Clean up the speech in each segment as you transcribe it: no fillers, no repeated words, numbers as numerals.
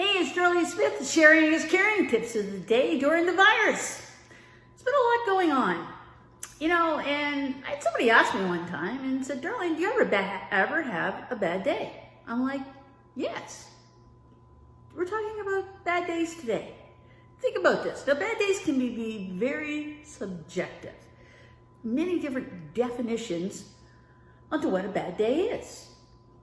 Hey, it's Darlene Smith, sharing is caring tips of the day during the virus. It's been a lot going on, and I had somebody ask me one time and said, Darlene, do you ever have a bad day? I'm like, yes. We're talking about bad days today. Think about this. Now, bad days can be very subjective. Many different definitions onto what a bad day is.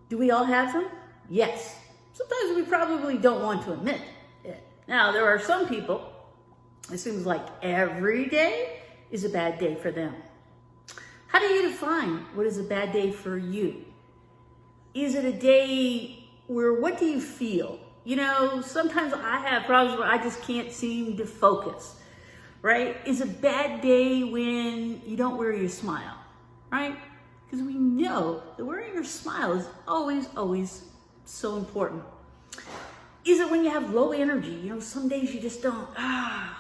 Do we all have them? Yes. Sometimes we probably don't want to admit it. Now, there are some people, it seems like every day is a bad day for them. How do you define what is a bad day for you? Is it a day where, what do you feel? Sometimes I have problems where I just can't seem to focus, right? Is a bad day when you don't wear your smile, right? Because we know that wearing your smile is always so important. Is it when you have low energy? Some days you just don't, I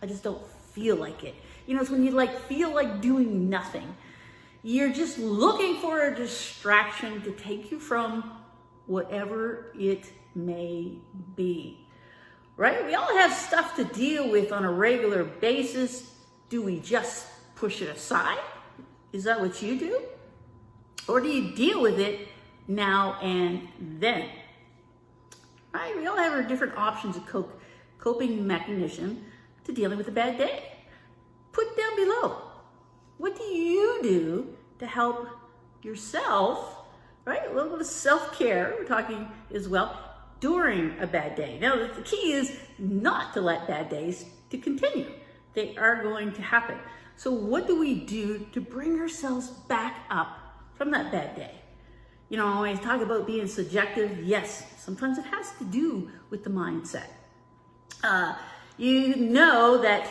just don't feel like it. It's when you feel like doing nothing. You're just looking for a distraction to take you from whatever it may be, right? We all have stuff to deal with on a regular basis. Do we just push it aside? Is that what you do? Or do you deal with it now and then? Right? We all have our different options of coping mechanism to dealing with a bad day. Put down below. What do you do to help yourself, right? A little bit of self-care, we're talking as well, during a bad day. Now, the key is not to let bad days to continue. They are going to happen. So what do we do to bring ourselves back up from that bad day? When I talk about being subjective, yes, sometimes it has to do with the mindset. You know that,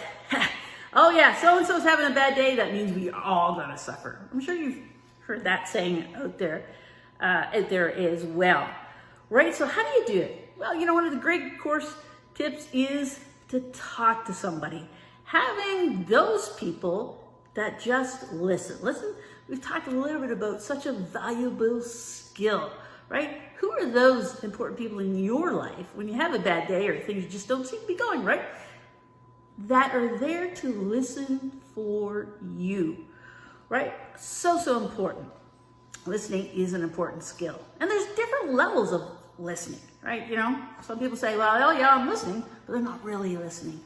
oh yeah, so-and-so's having a bad day, that means we are all gonna suffer. I'm sure you've heard that saying out there as well, right? So how do you do it? Well, one of the great course tips is to talk to somebody. Having those people that just listen. Listen, we've talked a little bit about such a valuable skill, right? Who are those important people in your life when you have a bad day or things just don't seem to be going right, that are there to listen for you, right? So important. Listening is an important skill. And there's different levels of listening, right? Some people say, well, oh yeah, I'm listening, but they're not really listening.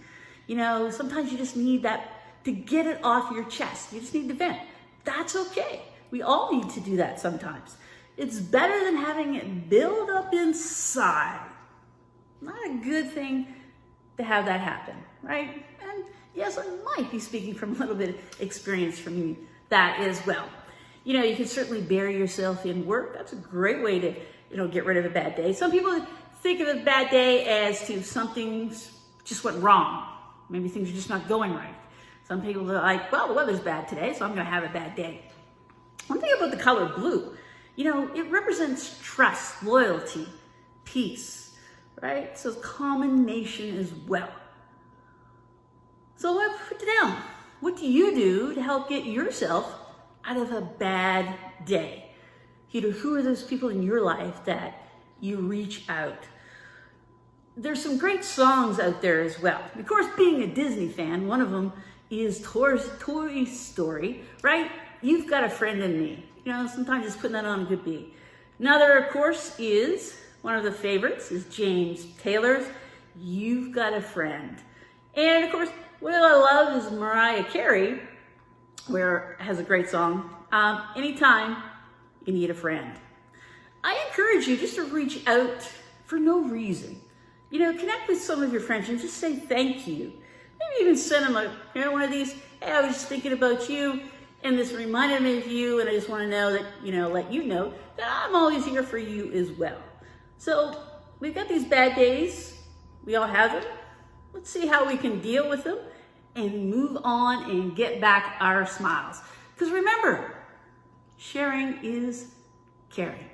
Sometimes you just need that to get it off your chest. You just need to vent. That's okay. We all need to do that sometimes. It's better than having it build up inside. Not a good thing to have that happen, right? And yes, I might be speaking from a little bit of experience from you that as well. You can certainly bury yourself in work. That's a great way to, get rid of a bad day. Some people think of a bad day as to something just went wrong. Maybe things are just not going right. Some people are like, well, the weather's bad today, so I'm going to have a bad day. One thing about the color blue, it represents trust, loyalty, peace, right? So it's combination as well. So let's put it down. What do you do to help get yourself out of a bad day? Who are those people in your life that you reach out? There's some great songs out there as well. Of course, being a Disney fan, one of them is Toy Story, right? You've Got a Friend in Me. Sometimes just putting that on a good beat. Another, of course, is one of the favorites is James Taylor's You've Got a Friend. And of course, what I love is Mariah Carey, where has a great song, Anytime You Need a Friend. I encourage you just to reach out for no reason. Connect with some of your friends and just say thank you. Maybe even send them one of these, hey, I was just thinking about you, and this reminded me of you, and I just want to know that, let you know that I'm always here for you as well. So we've got these bad days. We all have them. Let's see how we can deal with them and move on and get back our smiles. Because remember, sharing is caring.